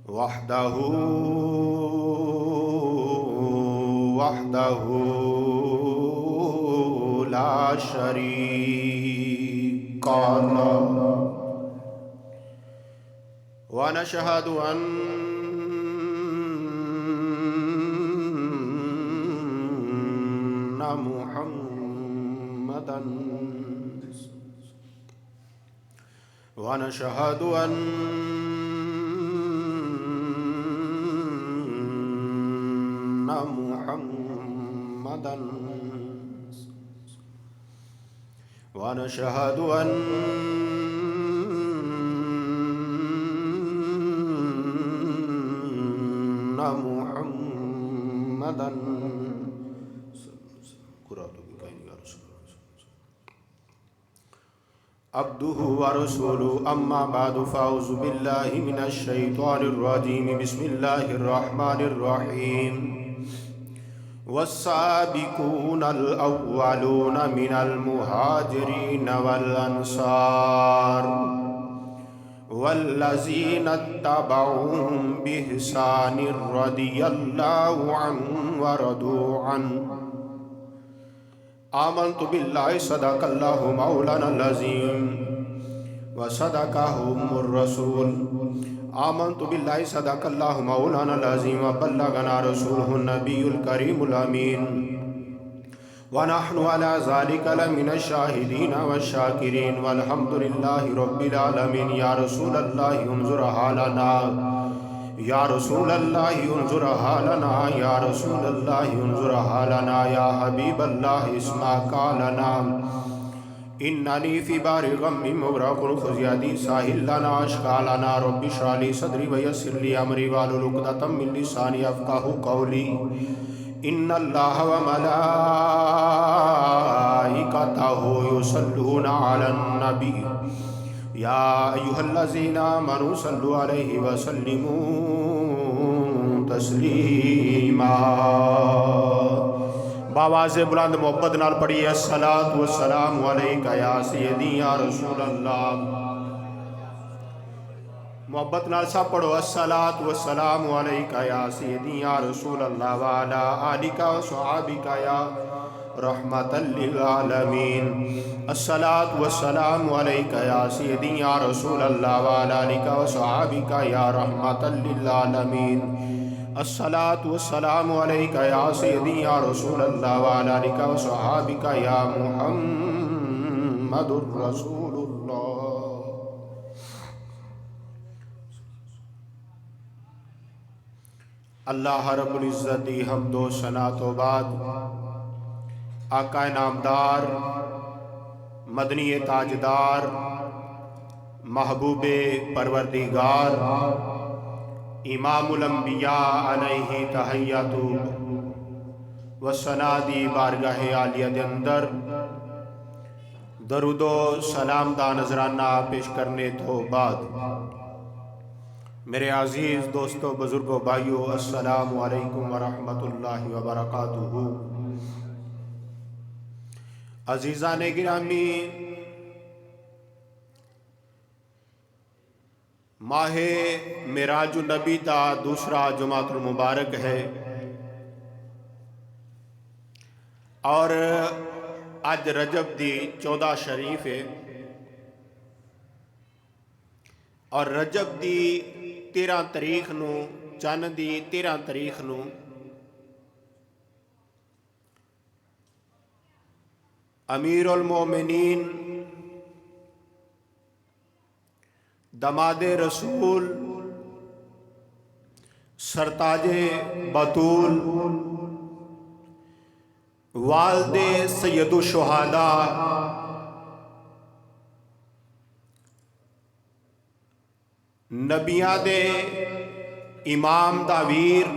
وحده وحده لا شريك له ونشهد أن محمدا ونشهد أن محمدا ونشهد أن محمدا عبده ورسوله أما بعد فأعوذ بالله من الشيطان الرجيم بسم الله الرحمن الرحيم والسابقون الأولون من المهاجرين والأنصار والذين اتبعوهم بإحسان رضي الله عنهم ورضوا عنه آمنت بالله صدق الله مولانا العظيم وصدقهم الرسول آمنت بالله صدق الله مولانا العظيم وبلغنا رسوله النبي الكريم الأمين ونحن على ذلك لمن الشاهدين والشاكرين والحمد لله رب العالمين يا رسول الله انظر حالنا يا رسول الله انظر حالنا يا رسول الله انظر حالنا يا حبيب الله اسمع قالنا إنني في بار غم مغرق خذ يدي ساهل لنا أشكالنا رب اشرح لي صدري ويسر لي أمري واحلل عقدة من لساني يفقهوا قولي إن الله وملائكته يصلون على النبي يا أيها الذين آمنوا صلوا عليه وسلموا تسلیما باواز بلند محبت نال پڑھیے الصلاۃ والسلام علیکہ یا سیدی یا رسول اللہ محبت نال سب پڑھو الصلاۃ والسلام علیکہ یا سیدی یا رسول اللہ وعلی آلک وصحابک یا رحمت للعالمین الصلاۃ والسلام علیکہ یا سیدی یا رسول اللہ وعلی آلک وصحابک یا رحمت للعالمین الصلاۃ والسلام علیکہ یا سیدی یا رسول اللہ وعلی آلک وصحابک یا محمد الرسول اللہ اللہ رب العزت دی حمد و ثنا تو بعد آقا نامدار مدنی تاجدار محبوب پروردگار امام الانبیاء علیہ تحیت و ثنا دی بارگاہ عالیہ دے اندر درود و سلام دا نذرانہ پیش کرنے تو بعد میرے عزیز دوستو بزرگو بھائیو السلام علیکم ورحمۃ اللہ وبرکاتہ عزیزان گرامی ماہ معراج النبی دا دوسرا جمعۃ المبارک ہے اور اج رجب دی 14 شریف ہے اور رجب دی 13 تاریخ نو چند دی 13 تاریخ نو امیر المومنین دماد رسول سرتاج بطول والد سید الشہداء نبیاں دے امام دا ویر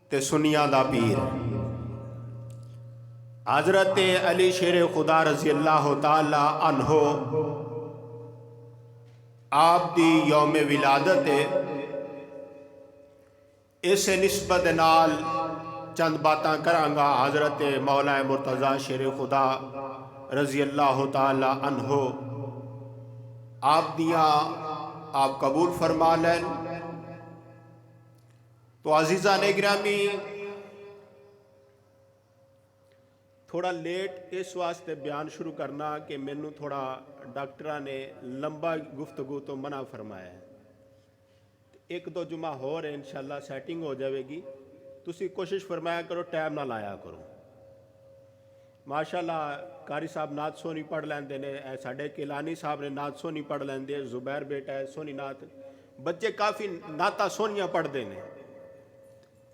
تے سنیاں دا پیر حضرت علی شیر خدا رضی اللہ تعالی عنہ آپ دی یوم ولادت ہے اس نسبت نال چند باتاں کرانگا حضرت مولا مرتضی شیر خدا رضی اللہ تعالی عنہ آپ دیاں آپ قبول فرما لین۔ تو عزیزان گرامی تھوڑا لیٹ اس واسطے بیان شروع کرنا کہ مینو تھوڑا ڈاکٹرہ نے لمبا گفتگو تو منع فرمایا ہے، ایک دو جمعہ ہو رہے انشاءاللہ سیٹنگ ہو جائے گی، تسی کوشش فرمایا کرو ٹائم نہ لایا کرو۔ ماشاءاللہ قاری صاحب نعت سونی پڑھ لیندے نے، ساڈے کیلانی صاحب نے نعت سونی پڑھ لیندے، زبیر بیٹا ہے سونی نعت، بچے کافی نعتاں سونیاں پڑھ دے نے،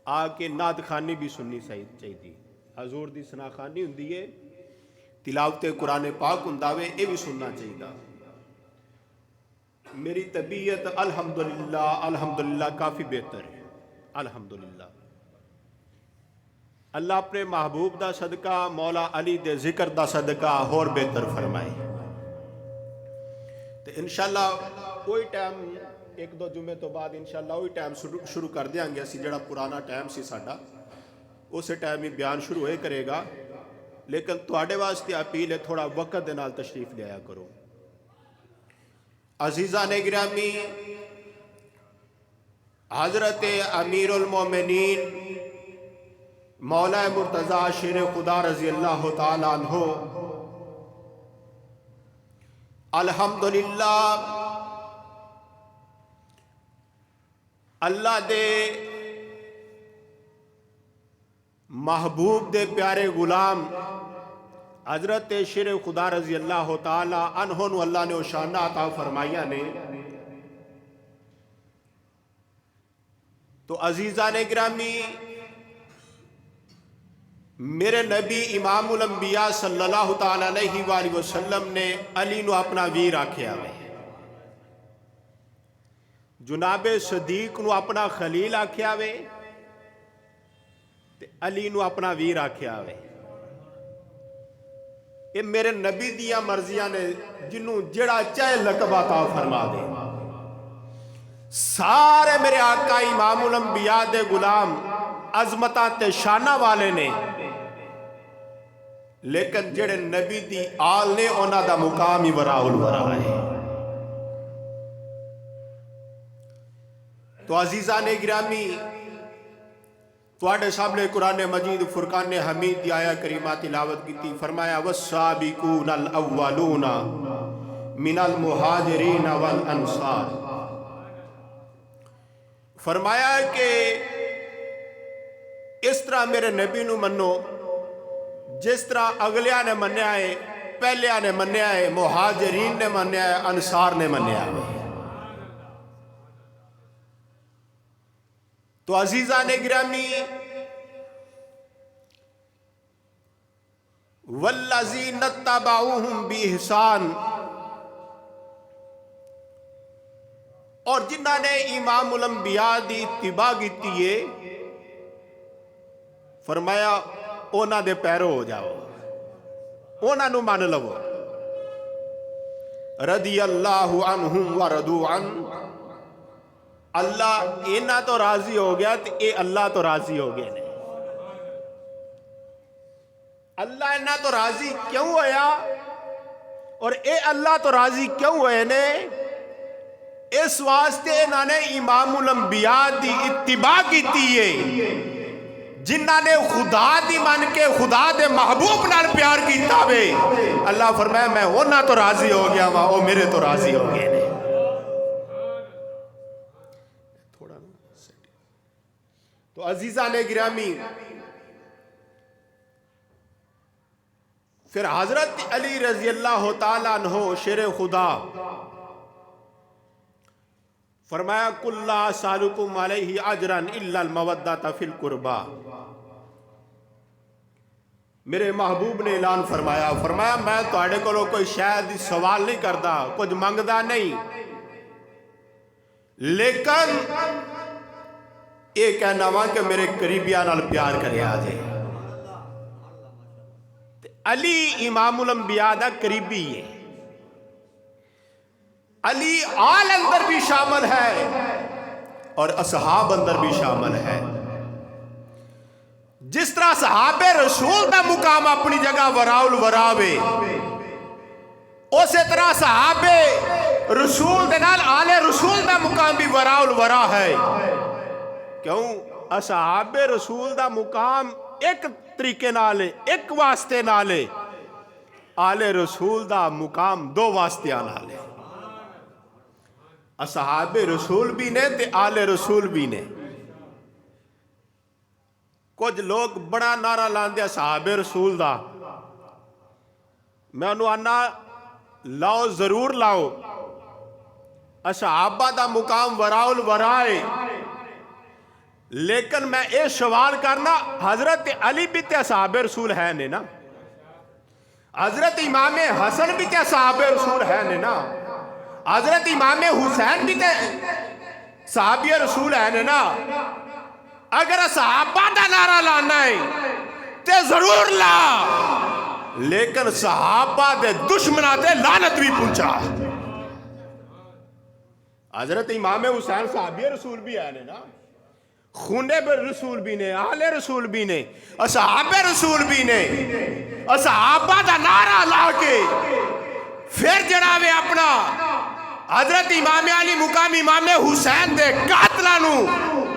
آ کے نعت خانی بھی سننی چاہیے، حضور دی ثنا خوانی ہوندی ہے، تلاوت قرآن پاک ہوندا وے، یہ بھی سننا چاہیے۔ میری طبیعت الحمدللہ کافی بہتر ہے، الحمدللہ۔ اللہ اپنے محبوب دا صدقہ، مولا علی دے ذکر دا صدقہ اور بہتر فرمائے۔ تو انشاءاللہ کوئی ٹائم ایک دو جمعے تو بعد انشاءاللہ وہی ٹائم شروع کر دیاں گے، اسی جڑا پرانا ٹائم سی ساڈا اسے ٹائم ہی بیان شروع ہوئے کرے گا، لیکن تواڈے واسطے اپیل ہے تھوڑا وقت دے نال تشریف لیا کرو۔ عزیزان گرامی، حضرت امیر المومنین مولا مرتضی شیر خدا رضی اللہ تعالیٰ عنہ الحمدللہ اللہ دے محبوب دے پیارے غلام حضرت شیر خدا رضی اللہ تعالیٰ عنہ نو اللہ نے شانہ عطا فرمائیا نے۔ تو عزیزان گرامی، میرے نبی امام الانبیاء صلی اللہ تعالیٰ علیہ وآلہ وسلم نے علی نو اپنا ویر آکھیا وے، جناب صدیق نو اپنا خلیل آکھیا وے، تے علی نو اپنا ویر آکھیا وے۔ یہ میرے نبی دیاں مرضیاں نے، جنوں جڑا چاہے لقب عطا فرما دے۔ سارے میرے آقا امام الانبیاء دے غلام عظمتاں تے شانہ والے نے، لیکن جڑے نبی دی آل نے انہاں دا مقام ہی وراء الورا ہے۔ تو عزیزان گرامی، تواڈے سامنے قرآن مجید فرقان حمید دی آیا کریمہ تلاوت کی، فرمایا والسابقون الاولون من المہاجرین والانصار، فرمایا کہ اس طرح میرے نبی نو منو جس طرح اگلیاں نے منیا ہے، پہلیاں نے منیا ہے، مہاجرین نے منیا ہے، انصار نے منیا ہے۔ تو عزیزان گرامی، والذین اتبعوہم بإحسان، اور جنہاں نے امام الانبیاء دی اتباع کیتی ہے، فرمایا اونا دے پیرو ہو جاؤ، اونا نو مان لو۔ رضی اللہ عنہم ورضوا عنہ، اللہ اینا تو راضی ہو گیا تو اے اللہ تو راضی ہو گئے نے۔ اللہ اینا تو راضی کیوں ہویا اور اے اللہ تو راضی کیوں ہوئے نے؟ اس واسطے انہوں نے امام الانبیاء دی اتباع کیتی ہے، جنہاں نے خدا دی من کے خدا دے محبوب نال پیار کیتا وے۔ اللہ فرمایا میں ہونا تو راضی ہو گیا وہاں، وہ میرے تو راضی ہو گئے نے۔ تو عزیزان گرامی، پھر حضرت علی رضی اللہ تعالیٰ عنہ شیر خدا فرمایا کُلْ لَا أَسْأَلُكُمْ عَلَيْهِ أَجْرًا إِلَّا الْمَوَدَّةَ فِي الْقُرْبَى، میرے محبوب نے اعلان فرمایا میں تواڈے کولوں کوئی شاید سوال نہیں کردا، کچھ منگدا نہیں، لیکن یہ کہنا وا کہ میرے قریبیاں نال پیار کرے آجے۔ علی امام الانبیاء دا قریبی ہے، علی آل اندر بھی شامل ہے اور اصحاب اندر بھی شامل ہے۔ جس طرح صحاب رسول دا مقام اپنی جگہ وراء الورا وے، اسی طرح صحاب رسول دے نال آل رسول دا مقام بھی وراء الورا ہے. کیوں؟ اصحاب رسول دا مقام ایک طریقے نال ہے، ایک واسطے نال ہے. آل رسول دا مقام دو واسطے نال ہے. اصحاب رسول بھی نے تے آل رسول بھی نے. کچھ لوگ بڑا نعرہ لاندے اصحاب رسول دا، میں انہوں آنا لاؤ ضرور لاؤ. اصحابہ دا مقام وراء الورا ہے، لیکن میں اے سوال کرنا حضرت علی بھی تے اصحاب رسول ہے نے نا، حضرت امام حسن بھی تے اصحاب رسول ہے نے نا، حضرت امام حسین بھی تے صحابی رسول ہے نے نا. اگر صحابہ دا نعرہ لانا ہے تے ضرور لا، لیکن صحابہ دے دشمنہ تے لعنت بھی پہنچا. حضرت امام حسین صحابی رسول بھی ہے نا، خونے پر رسول بھی نے، آل رسول بھی نے، اصحاب رسول بھی نے. اصحابہ دا نعرہ لا کے پھر جناب اپنا حضرت امام علی مقام امام حسین دے قاتلانو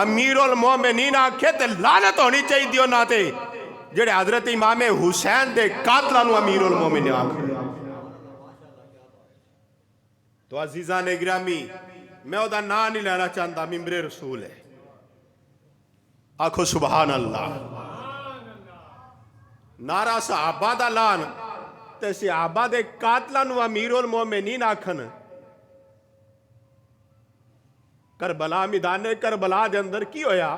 امیر المومنین آکھے تے لعنت ہونی چاہیے دیو نہ تے جڑے حضرت امام حسین دے قاتلانو امیر المومنین آکھے. تو عزیزان گرامی، میں او دا نام نہیں لینا چاہتا، ممبر رسول ہے. آکھو سبحان اللہ. نعرہ صحابہ دا لان تے صحابہ دے قاتلانو امیر المومنین آکھن. کربلا میدان کربلا دے اندر کی ہویا؟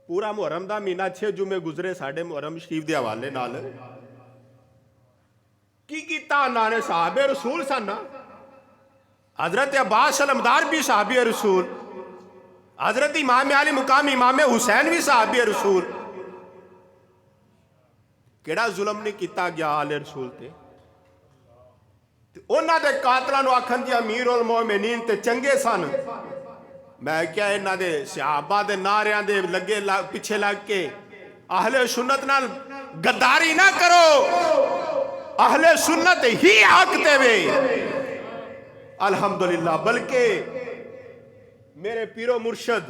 پورا محرم دا مہینہ 6 جمعے گزرے ساڑھے محرم شریف دے حوالے نال. کی کیتا نانے صحابہ رسول سن. حضرت عباس علمدار بھی صحابی رسول، حضرت امام علی مقام امام حسین بھی صحابی رسول. کیڑا ظلم نہیں کیتا گیا آل رسول تے؟ انہاں دے قاتلاں نو آکھن دی امیر المومنین تے چنگے سن. میں کیا انہاں دے صحابہ دے نعریاں دے لگے پیچھے لگ کے اہل سنت نال غداری نہ کرو، اہل سنت ہی حق تے وے. الحمدللہ. بلکہ میرے پیرو مرشد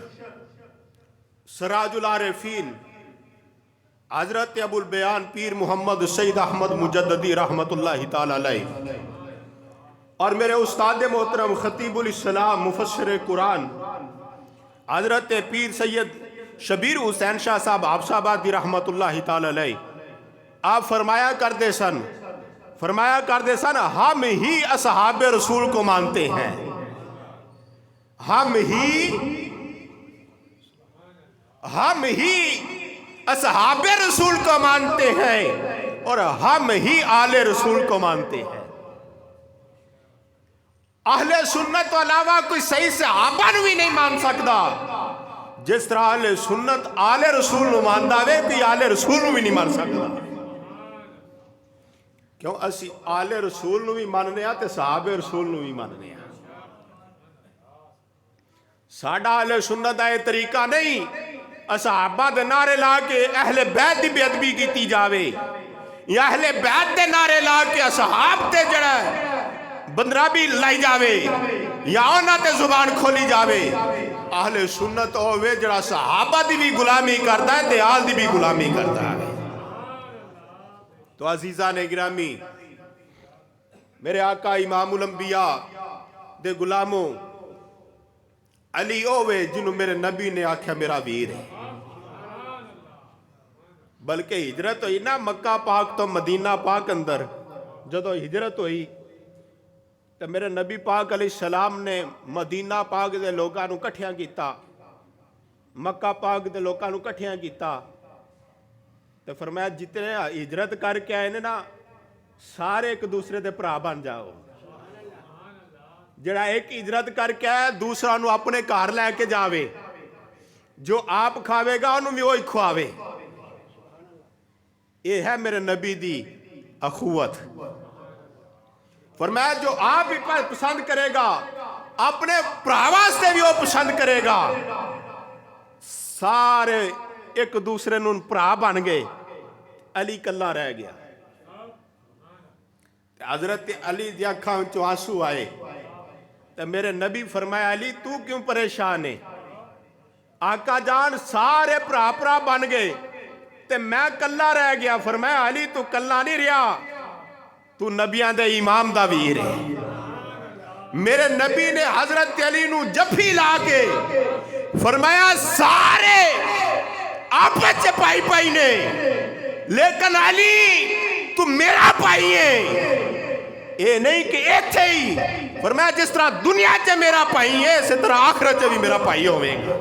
سراج العارفین حضرت ابو البیان پیر محمد سید احمد مجددی رحمت اللہ تعالی علیہ اور میرے استاد محترم خطیب الاسلام مفسر قرآن حضرت پیر سید شبیر حسین شاہ صاحب حفص آبادی رحمت اللہ تعالی علیہ، آپ فرمایا کرتے سن ہم ہی اصحاب رسول کو مانتے ہیں، ہم ہی اصحاب رسول کو مانتے ہیں اور ہم ہی آل رسول کو مانتے ہیں. اہل سنت تو علاوہ کوئی صحیح صحابہ نو بھی نہیں مان سکتا. جس طرح اہل سنت آل رسول نو ماندا وے، کوئی آل رسول نو بھی نہیں مان سکتا. کیوں؟ اسی آل رسول نو بھی ماننے تے صحابہ رسول نو بھی ماننے. ساڈا اہل سنت دا یہ طریقہ نہیں اصحابہ دے نعرے لا کے اہل بیت دی بے ادبی کیتی جاوے، یا اہل بیت دے نعرے لا کے اصحاب تے جڑا بندرابی لائی جاوے یا انہاں تے زبان کھولی جاوے. اہل سنت ہوئے جڑا صحابہ دی بھی غلامی کرتا ہے تے آل دی بھی غلامی کرتا ہے. تو عزیزان گرامی، میرے آقا امام الانبیاء دے غلاموں، علی اوے جنہوں میرے نبی نے آکھیا میرا ویر ہے. بلکہ ہجرت ہوئی نا مکہ پاک تو مدینہ پاک اندر، جدو ہجرت ہوئی تو میرے نبی پاک علیہ السلام نے مدینہ پاک دے لوگاں نو کٹھیاں کیتا، مکہ پاک دے لوگاں نو کٹھیاں کیتا. تو فرمایا جتنے ہجرت کر کے آئے نا سارے ایک دوسرے دے بھرا بن جاؤ. جڑا ایک ہجرت کر کے آئے دوسرا نو اپنے گھر لے کے جاوے، جو آپ کھاوے گا انہوں بھی وہی کھواوے. یہ ہے میرے نبی دی اخوت. فرمایا جو آپ ہی پسند کرے گا اپنے پراواز سے بھی وہ پسند کرے گا. سارے ایک دوسرے نو پرا بن گئے، علی کلا رہ گیا. حضرت علی دی اکھاں وچوں آنسو آئے تے میرے نبی فرمایا علی تو کیوں پریشان ہے؟ آقا جان سارے پرا بن گئے تے میں کلا رہ گیا. فرمایا علی تو کلا نہیں رہا، تو نبیاں دے امام دا ویر ہے. میرے نبی نے حضرت علی نو جفی لا کے فرمایا سارے آپس سے پائی نے، لیکن علی تو میرا پائی ہے. اے نہیں کہ ایتھے ہی، فرمایا جس طرح دنیا چے میرا پائی ہے اسی طرح آخرت چے بھی میرا پائی ہوئے گا.